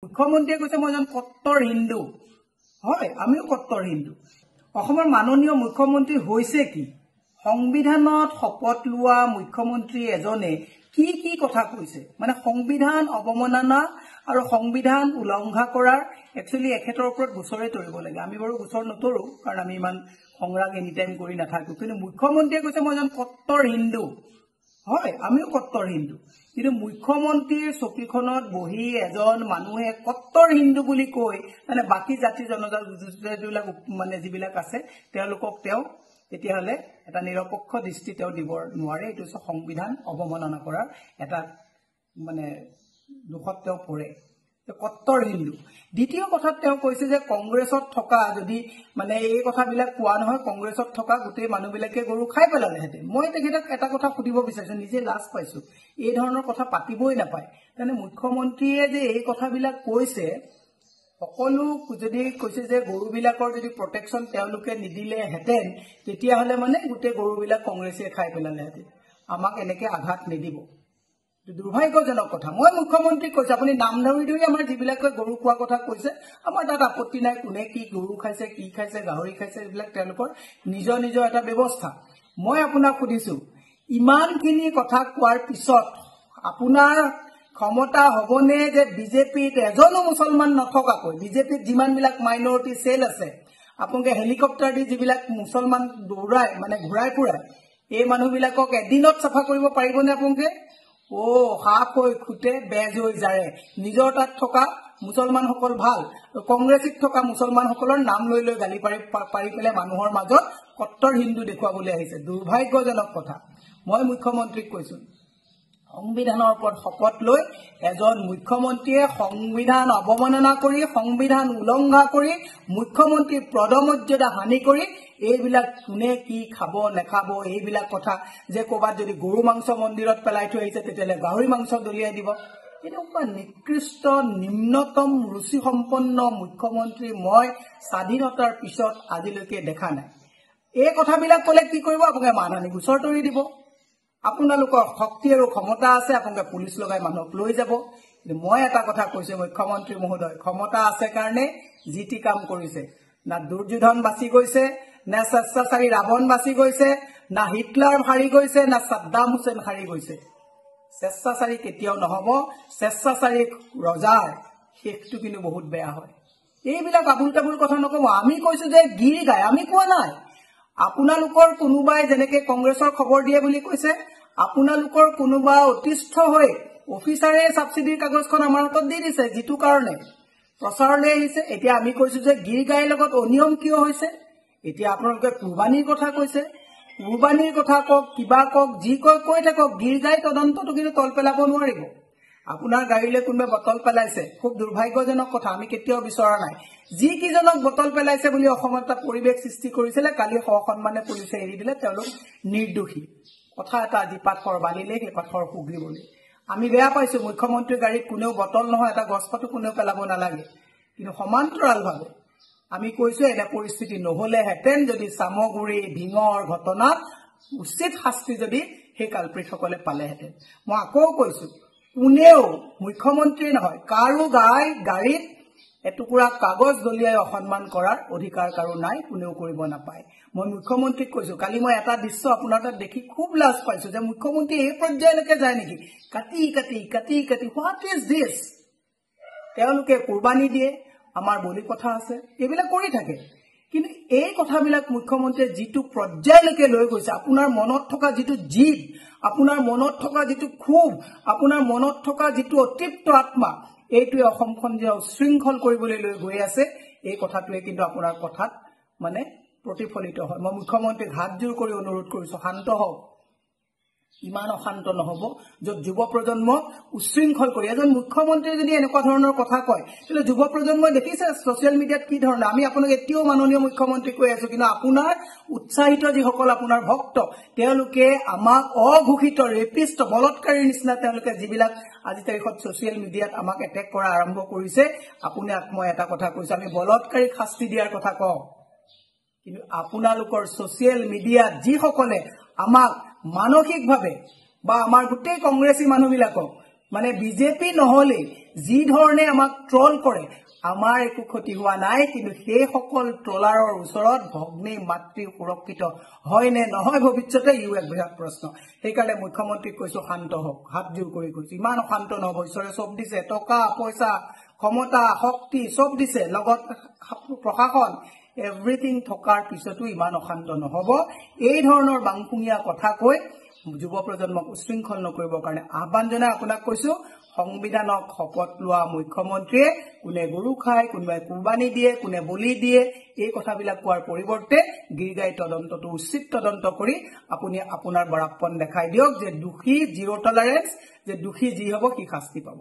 মুখ্যমন্ত্ৰীয়ে কৈছে মই এজন কট্টৰ হিন্দু হয় আমিও কট্টৰ হিন্দু অসমৰ মাননীয় মুখ্যমন্ত্ৰী হৈছে কি সংবিধানত শপত লোৱা মুখ্যমন্ত্ৰী এজনে কি কি কথা কৈছে মানে সংবিধান অবমাননা আৰু সংবিধান উলংঘা কৰাৰ একচুয়ালি এখেতৰ ওপৰত গোচৰে তৰিব লাগে আমি বাৰু গোচৰ নতৰো কাৰণ আমি ইমান সংগ্ৰাম এনি টাইম কৰি নাথাকো কিন্তু মুখ্যমন্ত্ৰীয়ে কৈছে মই এজন কট্টৰ হিন্দু হয় আমিও কট্টৰ হিন্দু কিন্তু মুখ্যমন্ত্ৰীৰ চকীখনত বহি এজন মানুহে কট্টৰ হিন্দু বুলি কৈ মানে বাকি জাতি জনজাতিবিলাক মানে যিবিলাক আছে তেওঁলোকক তেওঁ এতিয়া হলে এটা নিৰপেক্ষ দৃষ্টি তেওঁ দিব নোৱাৰে এটো সংবিধান অবমাননা কৰাৰ এটা মানে দুখত তেওঁ পৰে কট্টৰ হিন্দু দ্বিতীয় কথা তেওঁ কৈছে যে কংগ্ৰেছত থকা যদি মানে এই কথাবিলাক কোৱা নহয় কংগ্ৰেছত থকা গোটেই মানুহবিলাকে গৰু খাই পেলালে হেতে মই তেখেতক এটা কথা সুধিব বিচাৰিছো নিজে লাজ পাইছো এই ধৰণৰ কথা পাতিবই নাপায় মানে মুখ্যমন্ত্ৰীয়ে যে এই কথাবিলাক কৈছে সকলো যদি কৈছে যে গৰুবিলাকৰ যদি প্ৰটেকচন তেওঁলোকে নিদিলে হেতেন তেতিয়া হলে মানে গোটেই গৰুবিলাক কংগ্ৰেছে খাই পেলালে হেতে আমাক এনেকে আঘাত নিদিব দুৰ্ভাগ্যজনক কথা মই মুখ্যমন্ত্ৰীক কৈছো আপুনি নাম ধৰি আমাৰ যিবিলাকে গৰু খোৱা কথা কৈছে আমাৰ তাত আপত্তি নাই কোনে কি গৰু খাইছে কি খাইছে গাহৰি খাইছে এইবিলাক তেওঁলোকৰ নিজৰ নিজৰ এটা ব্যৱস্থা মই আপোনাক সুধিছো ইমানখিনি কথা কোৱাৰ পিছত আপোনাৰ ক্ষমতা হবনে যে বিজেপিত এজনো মুছলমান নথকাকৈ বিজেপিত যিমানবিলাক মাইনৰিটি সেল আছে আপোনালোকে হেলিকপ্টাৰ দি যিবিলাক মুছলমান দৌৰাই মানে ঘুৰাই ফুৰাই এই মানুহবিলাকক এদিনত চাফা কৰিব পাৰিবনে আপোনালোকে ও হাফ হৈ খুটে বেজ হৈ যায় নিজৰ তাত থকা মুছলমান সকল ভাল কংগ্ৰেছিক থকা মুছলমান সকলৰ নাম লৈ লৈ গালি পাৰি পেলে মানুহৰ মাজত কট্টৰ হিন্দু দেখুৱাবলৈ আহিছে দুৰ্ভাগ্যজনক কথা মই মুখ্যমন্ত্ৰীক কৈছো সংবিধানৰ ওপৰত শপত লৈ এজন মুখ্যমন্ত্ৰীয়ে সংবিধান অবমাননা কৰি সংবিধান উলংঘা কৰি মুখ্যমন্ত্ৰী পদমৰ্যাদা হানি কৰি এইবিলাক কোনে কি খাব নেখাব এইবিলাক কথা যে ক'বাত যদি গৰু মাংস মন্দিৰত পেলাই থৈ আহিছে তেতিয়ালে গাহৰি মাংস দলিয়াই দিব এনেকুৱা নিকৃষ্ট নিম্নতম ৰুচি সম্পন্ন মুখ্যমন্ত্ৰী মই স্বাধীনতাৰ পিছত আজিলৈকে দেখা নাই এই কথাবিলাক ক'লে কি কৰিব আপোনালোকে মানহানি গোচৰ তৰি দিব আপোনালোকৰ শক্তি আৰু ক্ষমতা আছে আপোনালোকে পুলিচ লগাই মানুহক লৈ যাব মই এটা কথা কৈছো মুখ্যমন্ত্ৰী মহোদয় ক্ষমতা আছে কাৰণে জিটি কাম কৰিছে না দুৰ্যোধন বাচি গৈছে না স্বেচ্ছাচাৰী ৰাৱণ বাচি গৈছে না হিটলাৰ হাৰি গৈছে না সাদ্দাম হুছেইন হাৰি গৈছে স্বেচ্ছাচাৰী কেতিয়াও নহব স্বেচ্ছাচাৰী ৰজাৰ শেষটো কিন্তু বহুত বেয়া হয় এইবিলাক আবুল তাবুল কথা নকব আমি কৈছো যে গিৰি গায় আমি কোৱা নাই আপোনালোকৰ কোনোবাই যেনেকে কংগ্ৰেছৰ খবৰ দিয়ে বুলি কৈছে আপোনালোকৰ কোনোবা অতিষ্ঠ হৈ অফিচাৰে সাবসিডিৰ কাগজখন আমাৰ হাতত দি দিছে যেটো কাৰণে প্ৰচাৰলৈ আহিছে এতিয়া আমি কৈছো যে গিৰিগাইৰ লগত অনিয়ম কিয় হৈছে এতিয়া আপোনালোকে কুৰবানীৰ কথা কৈছে কুৰবানীৰ কথা কক কিবা কক যি কৈ থাকক গিৰিগাই তদন্তটো কিন্তু তল পেলাব নোৱাৰিব আপোনাৰ গাড়ীলে কোনোবা বটল পেলাইছে খুব দুৰ্ভাগ্যজনক কথা আমি কেতিয়াও বিচৰা নাই যি কিজনক বটল পেলাইছে বুলি অসমত এটা পৰিবেশ সৃষ্টি কৰিছিল কালি সন্মানে পুলিচে এৰি দিলে তেওঁলোক নিৰ্দোষী কথা এটা আজি পাথৰ বালিলে সেই পাথৰ ফুগিবলৈ আমি বেয়া পাইছো মুখ্যমন্ত্ৰীৰ গাড়ীত কোনেও বটল নহয় এটা গছপাতো কোনেও পেলাব নালাগে কিন্তু সমান্তৰালভাৱে আমি কৈছো এনে পৰিস্থিতি নহলে হেতেন যদি সামগুৰি ভিঙৰ ঘটনাত উচিত শাস্তি যদি সেই কালপ্ৰিতসকলে পালেহেঁতেন মই আকৌ কৈছো কোনেও মুখ্যমন্ত্ৰী নহয় কাৰো গাড়ীত এটুকুৰা কাগজ দলিয়াই অসন্মান কৰাৰ অধিকাৰ কাৰো নাই কোনেও কৰিব নাপায় মই মুখ্যমন্ত্ৰীক কৈছো কালি মই এটা দৃশ্য আপোনাৰ তাত দেখি খুব লাজ পাইছো যে মুখ্যমন্ত্ৰী এই পৰ্যায়লৈকে যায় নেকি কাটি হোৱাট ইজ দিছ তেওঁলোকে কুৰবানী দিয়ে আমাৰ বলি কথা আছে এইবিলাক কৰি থাকে কিন্তু এই কথাবিলাক মুখ্যমন্ত্ৰীয়ে যেটো পৰ্যায়লৈকে লৈ গৈছে আপোনাৰ মনত থকা যেটো জীৱ আপোনাৰ মনত থকা যেটো ক্ষোভ আপোনাৰ মনত থকা যেটো অতৃপ্ত আত্মা এইটোৱে অসমখন যে শৃংখল কৰিবলৈ লৈ গৈ আছে এই কথাটোৱে কিন্তু আপোনাৰ কথাত মানে প্ৰতিফলিত হয় মই মুখ্যমন্ত্ৰীক হাতজোৰ কৰি অনুৰোধ কৰিছো শান্ত হওক ইমান অশান্ত নহব যত যুৱ প্ৰজন্ম উশৃংখল কৰি এজন মুখ্যমন্ত্ৰী যদি এনেকুৱা ধৰণৰ কথা কয় তেলে যুৱ প্ৰজন্মই দেখিছে সোশ্যাল মিডিয়াত কি ধৰণৰ আমি আপোনাক এতিয়াও মাননীয় মুখ্যমন্ত্ৰী কৈ আছো কিন্তু আপোনাৰ উৎসাহিত যিসকল আপোনাৰ ভক্ত তেওঁলোকে আমাক অঘোষিত ৰেপিষ্ট বলৎকাৰীৰ নিচিনা তেওঁলোকে যিবিলাক আজি তাৰিখত সোশ্যাল মিডিয়াত আমাক এটেক কৰা আৰম্ভ কৰিছে আপুনি মই এটা কথা কৈছো আমি বলৎকাৰীক শাস্তি দিয়াৰ কথা কওঁ কিন্তু আপোনালোকৰ সোশ্যাল মিডিয়াত যিসকলে আমাক মানসিকভাৱে বা আমাৰ গোটেই কংগ্ৰেছী মানুহবিলাকক মানে বিজেপি নহলে যি ধৰণে আমাক ট্ৰল কৰে আমাৰ একো ক্ষতি হোৱা নাই কিন্তু সেই সকল ট্ৰলাৰৰ ওচৰত ভগ্নী মাতৃ সুৰক্ষিত হয় নে নহয় ভৱিষ্যতে ইউ এক বৃহৎ প্ৰশ্ন সেইকাৰণে মুখ্যমন্ত্ৰীক কৈছো শান্ত হওক হাত জোৰ কৰি কৈছো ইমান অশান্ত নহব ঈশ্বৰে চব দিছে টকা পইচা ক্ষমতা শক্তি চব দিছে লগত প্ৰশাসন এভৰিথিং থকাৰ পিছতো ইমান অশান্ত নহব এই ধৰণৰ বাংফুঙীয়া কথা কৈ যুৱ প্ৰজন্মক উশৃংখল নকৰিবৰ কাৰণে আহ্বান জনাই আপোনাক কৈছো সংবিধানক শপত লোৱা মুখ্যমন্ত্ৰীয়ে কোনে গৰু খায় কোনোবাই কুৰবানি দিয়ে কোনে বলি দিয়ে এই কথাবিলাক কোৱাৰ পৰিৱৰ্তে গিৰিগাই তদন্তটো উচিত তদন্ত কৰি আপুনি আপোনাৰ বৰাপন দেখাই দিয়ক যে দোষী জিৰ' টলাৰেন্স যে দোষী যি হ'ব কি শাস্তি পাব